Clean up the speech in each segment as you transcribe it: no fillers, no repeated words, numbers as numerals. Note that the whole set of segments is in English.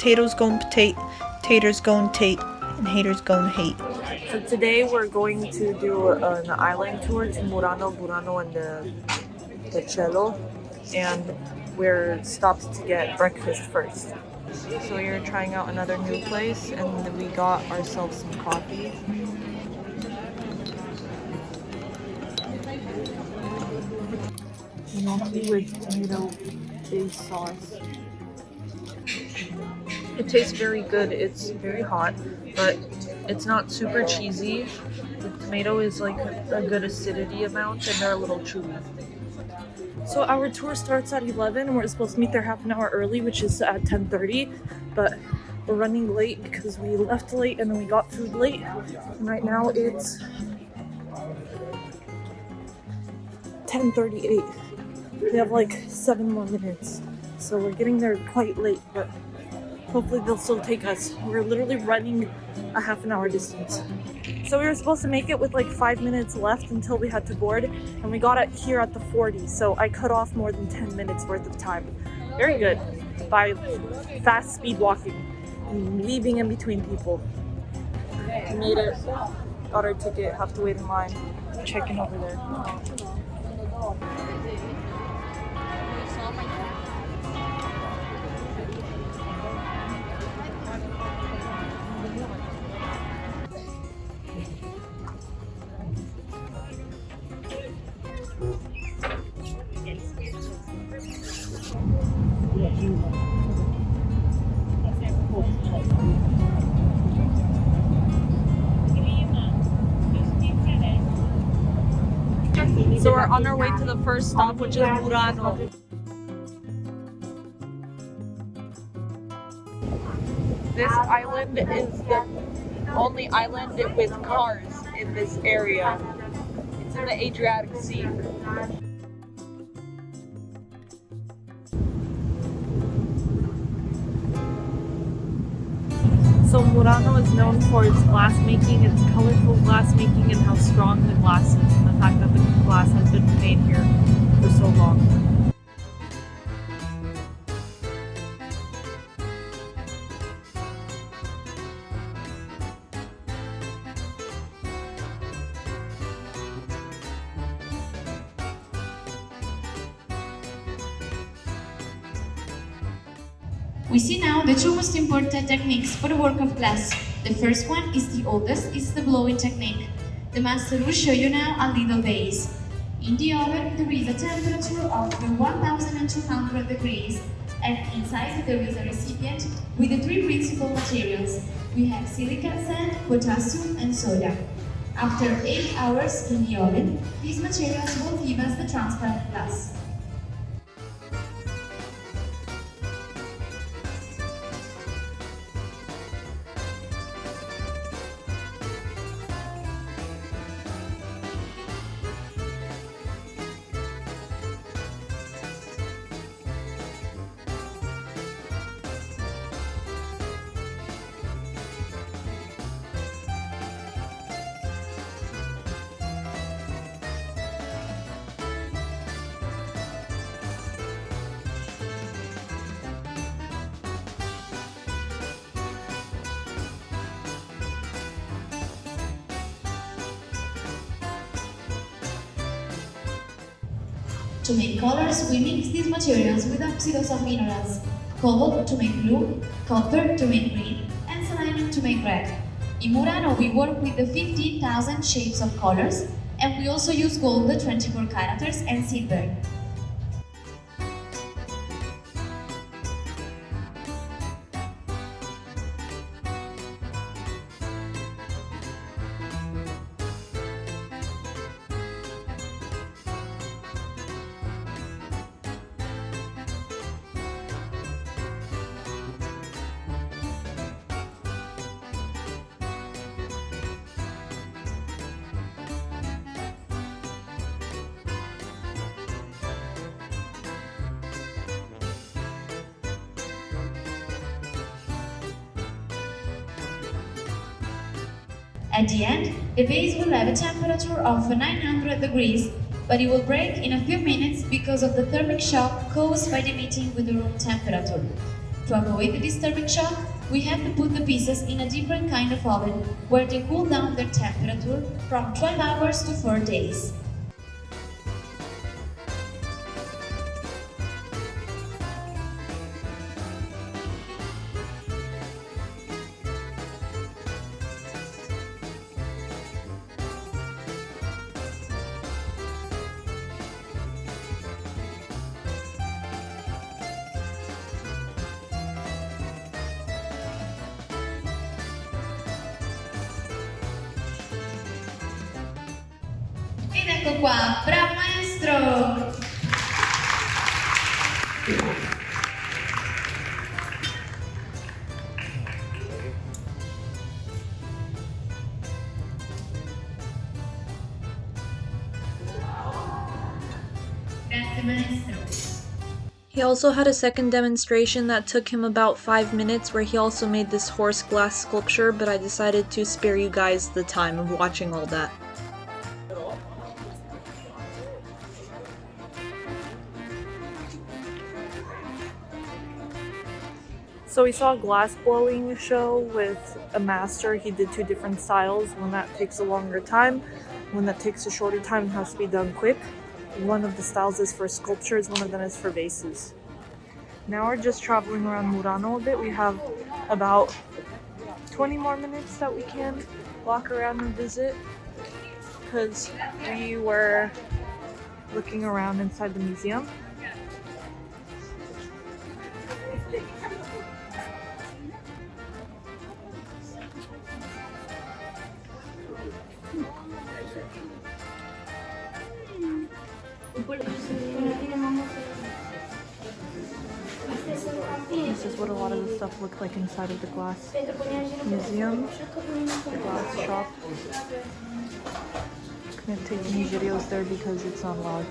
Potatoes gon' potate, taters gon' tate, and haters gon' hate. So today we're going to do an island tour to Murano, Burano, and the Cielo, and we're stopped to get breakfast first. So we're trying out another new place, and we got ourselves some coffee. Gnocchi with tomato-based sauce. It tastes very good. It's very hot, but it's not super cheesy. The tomato is like a good acidity amount, and they're a little chewy. So our tour starts at 11, and we're supposed to meet there half an hour early, which is at 10:30. But we're running late because we left late and then we got food late. And right now it's 10:38. We have like 7 more minutes, so we're getting there quite late, but hopefully they'll still take us. We're literally running a half an hour distance. So we were supposed to make it with like 5 minutes left until we had to board, and we got it here at the 40, so I cut off more than 10 minutes worth of time. Very good, by fast speed walking and weaving in between people. We made it, got our ticket, have to wait in line, checking over there. So we're on our way to the first stop, which is Murano. This island is the only island with cars in this area. It's in the Adriatic Sea. So Murano is known for its glass making, its colorful glass making, and how strong the glass is, and the fact that the glass has been made here for so long. We see now the two most important techniques for the work of glass. The first one is the oldest, it's the blowing technique. The master will show you now a little base. In the oven there is a temperature of 1200 degrees, and inside there is a recipient with the three principal materials. We have silica, sand, potassium and soda. After 8 hours in the oven, these materials will give us the transparent glass. To make colors, we mix these materials with oxides of minerals: cobalt to make blue, copper to make green, and selenium to make red. In Murano, we work with the 15,000 shapes of colors, and we also use gold, 24 characters, and silver. At the end, the base will have a temperature of 900 degrees, but it will break in a few minutes because of the thermic shock caused by the meeting with the room temperature. To avoid the disturbing shock, we have to put the pieces in a different kind of oven where they cool down their temperature from 12 hours to 4 days. Ed ecco qua, bravo maestro! Grazie maestro. He also had a second demonstration that took him about 5 minutes where he also made this horse glass sculpture, but I decided to spare you guys the time of watching all that. So we saw a glass blowing show with a master. He did 2 different styles. One that takes a longer time, one that takes a shorter time and has to be done quick. One of the styles is for sculptures, one of them is for vases. Now we're just traveling around Murano a bit. We have about 20 more minutes that we can walk around and visit because we were looking around inside the museum. This is what a lot of the stuff looks like inside of the glass museum, the glass shop. Couldn't take any videos there because it's not allowed.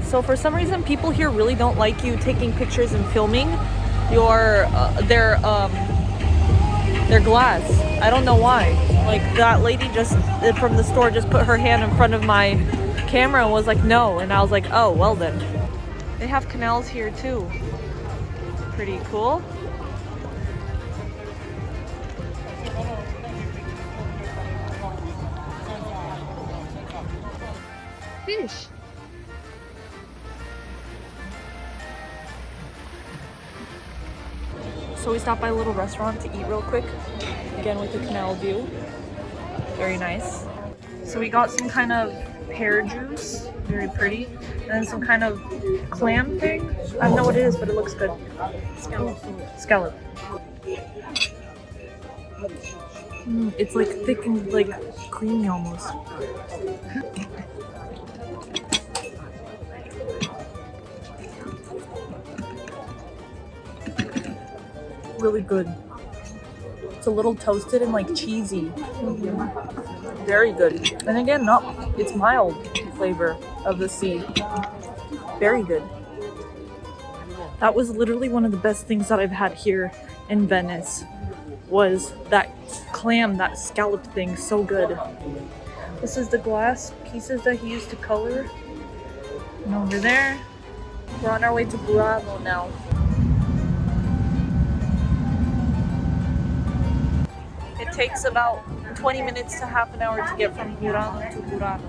So for some reason, people here really don't like you taking pictures and filming their glass. I don't know why. Like that lady just from the store just put her hand in front of my camera and was like, no. And I was like, oh, well then. They have canals here too. Pretty cool. Fish. So we stopped by a little restaurant to eat real quick, again with the canal view. Very nice. So we got some kind of pear juice, very pretty, and then some kind of clam thing. I don't know what it is, but it looks good. Scallop. It's like thick and like creamy almost. Really good. It's a little toasted and like cheesy. Very good. And again, it's mild flavor of the sea. Very good. That was literally one of the best things that I've had here in Venice. Was that clam, that scallop thing, so good. This is the glass pieces that he used to color. And over there, we're on our way to Burano now. It takes about 20 minutes to half an hour to get from Burano to Burano.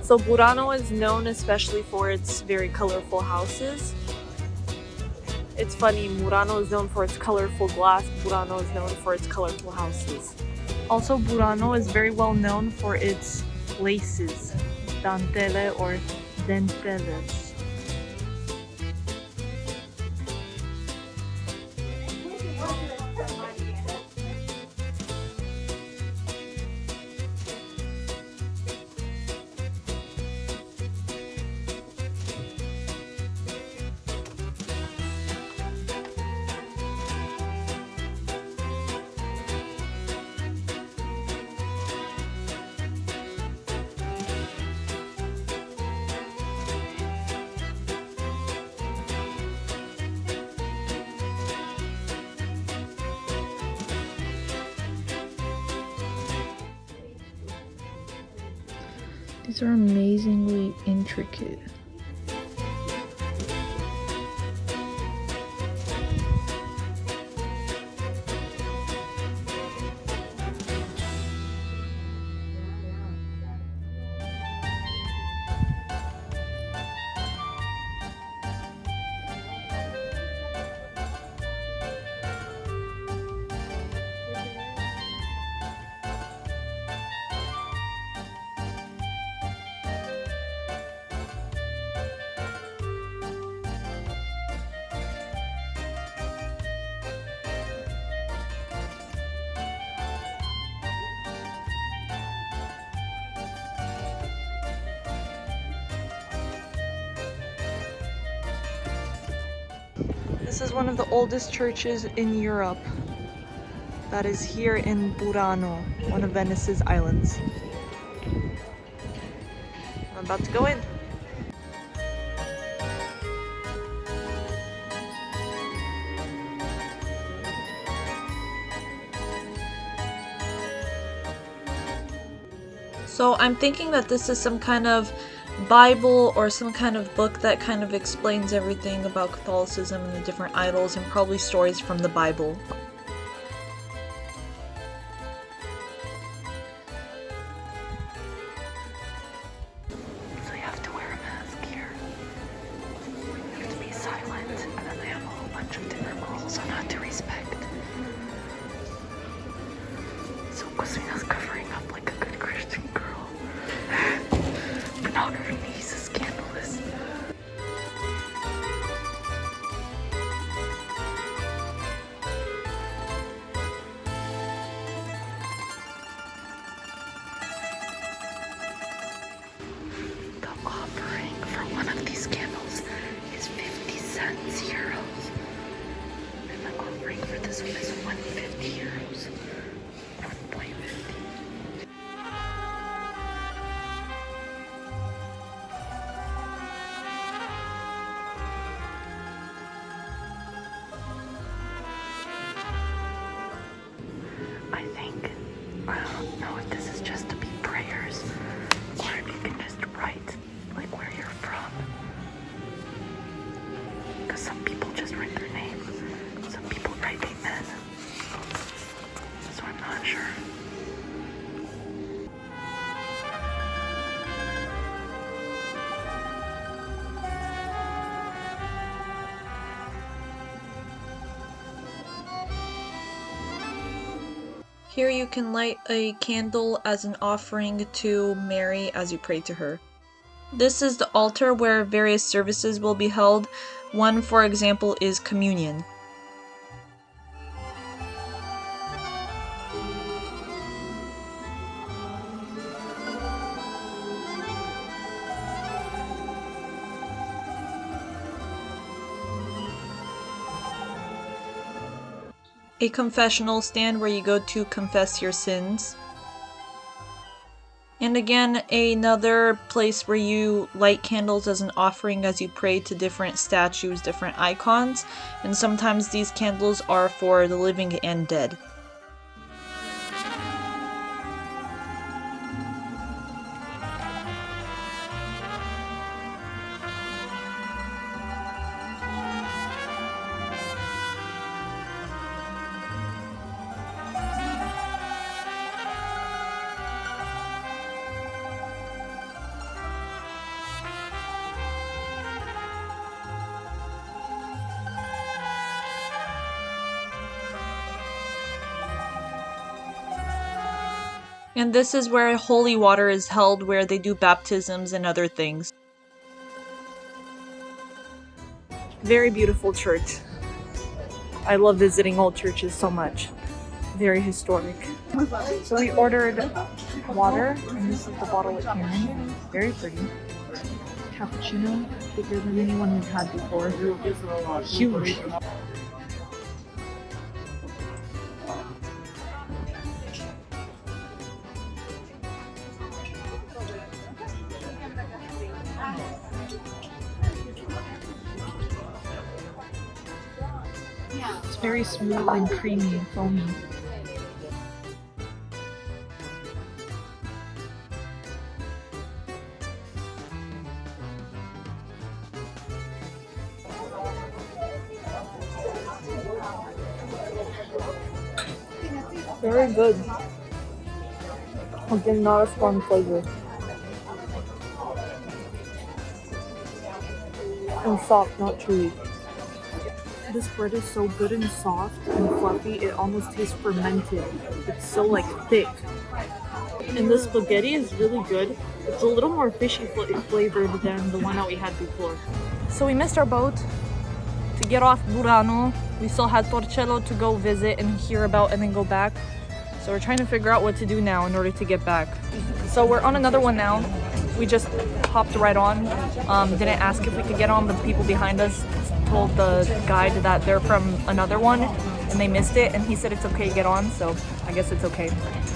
So Burano is known especially for its very colorful houses. It's funny, Murano is known for its colorful glass, Burano is known for its colorful houses. Also, Burano is very well known for its laces, dentelle or denteles. These are amazingly intricate. This is one of the oldest churches in Europe. That is here in Burano, one of Venice's islands. I'm about to go in. So I'm thinking that this is some kind of Bible or some kind of book that kind of explains everything about Catholicism and the different idols, and probably stories from the Bible. So you have to wear a mask here. You have to be silent, and then they have a whole bunch of different rules on how to respect. So Cosina's covering up like a good Christian girl. Pornography is scandalous. The offering for one of these candles is 50 cents euros. And the offering for this one is 150 euros. 1.50. I don't know if this is just to be prayers, or if you can just write like where you're from. Because some people just write their name, some people write amen. So I'm not sure. Here you can light a candle as an offering to Mary as you pray to her. This is the altar where various services will be held. One, for example, is communion. A confessional stand where you go to confess your sins. And again, another place where you light candles as an offering as you pray to different statues, different icons, and sometimes these candles are for the living and dead. And this is where holy water is held, where they do baptisms and other things. Very beautiful church. I love visiting old churches so much. Very historic. So we ordered water, and this is the bottle it came in. Very pretty. Cappuccino, bigger than anyone we've had before. Huge. It's very smooth and creamy and foamy. Very good. Again, not a strong flavor. And soft, not chewy. This bread is so good and soft and fluffy, it almost tastes fermented. It's so like thick. And the spaghetti is really good. It's a little more fishy flavored than the one that we had before. So we missed our boat to get off Burano. We still had Torcello to go visit and hear about and then go back. So we're trying to figure out what to do now in order to get back. So we're on another one now. We just hopped right on. Didn't ask if we could get on. The people behind us told the guide that they're from another one and they missed it, and he said it's okay to get on, so I guess it's okay.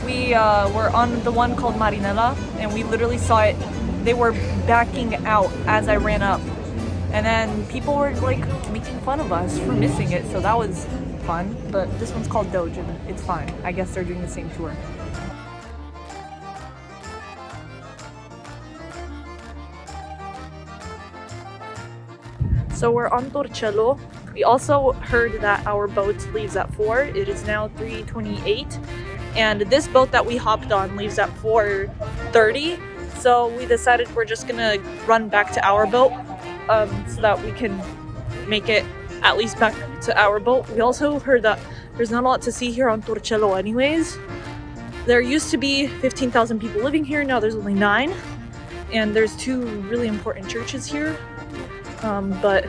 We were on the one called Marinella, and we literally saw it. They were backing out as I ran up, and then people were like making fun of us for missing it, so that was fun. But this one's called Doge, and it's fine. I guess they're doing the same tour. So we're on Torcello. We also heard that our boat leaves at 4. It is now 3:28. And this boat that we hopped on leaves at 4:30. So we decided we're just gonna run back to our boat so that we can make it at least back to our boat. We also heard that there's not a lot to see here on Torcello anyways. There used to be 15,000 people living here. Now there's only 9. And there's 2 really important churches here. But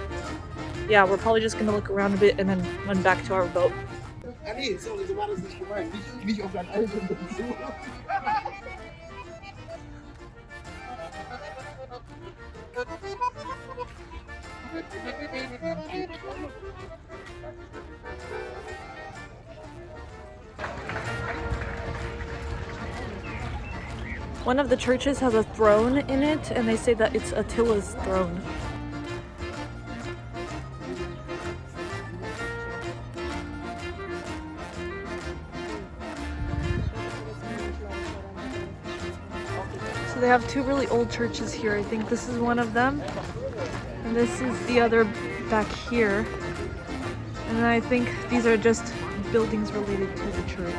yeah, we're probably just gonna look around a bit and then run back to our boat. One of the churches has a throne in it, and they say that it's Attila's throne. They have 2 really old churches here. I think this is one of them, and this is the other back here. And then I think these are just buildings related to the church.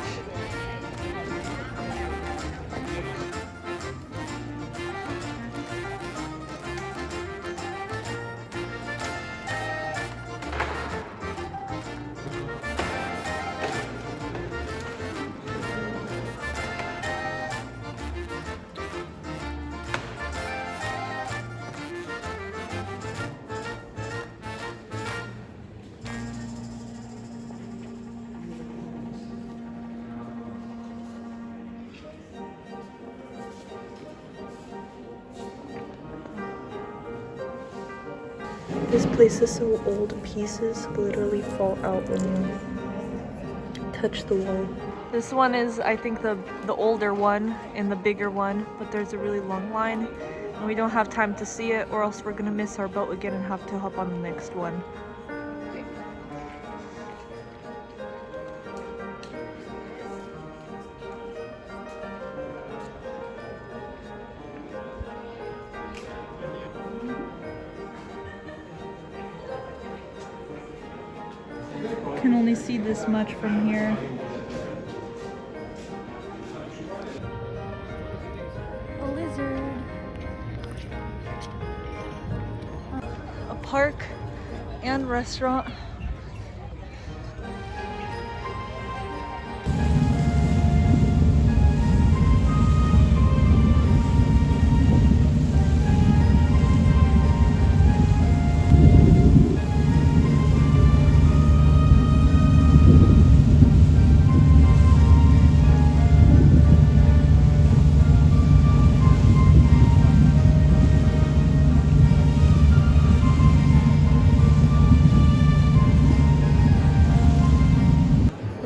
This place is so old, pieces literally fall out when you touch the wall. This one is, I think, the older one and the bigger one, but there's a really long line and we don't have time to see it, or else we're gonna miss our boat again and have to hop on the next one. Can only see this much from here. A lizard. A park and restaurant.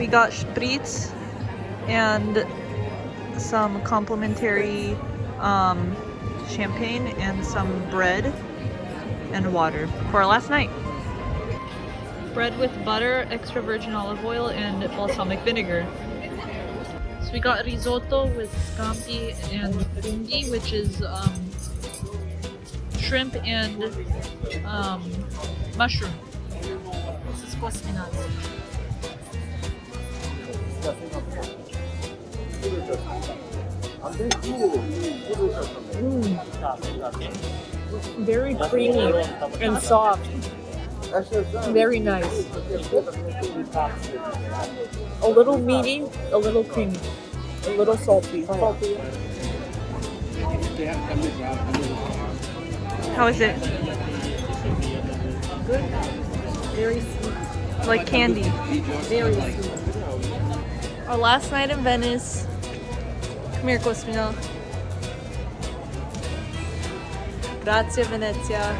We got spritz and some complimentary champagne and some bread and water for our last night. Bread with butter, extra virgin olive oil, and balsamic vinegar. So we got risotto with scampi and funghi, which is shrimp and mushroom. This is cosminas. Very creamy and soft. Very nice. A little meaty, a little creamy, a little salty. How is it? Good. Very sweet. Like candy. Very sweet. Our last night in Venice. Come here, Cosmina. Grazie, Venezia.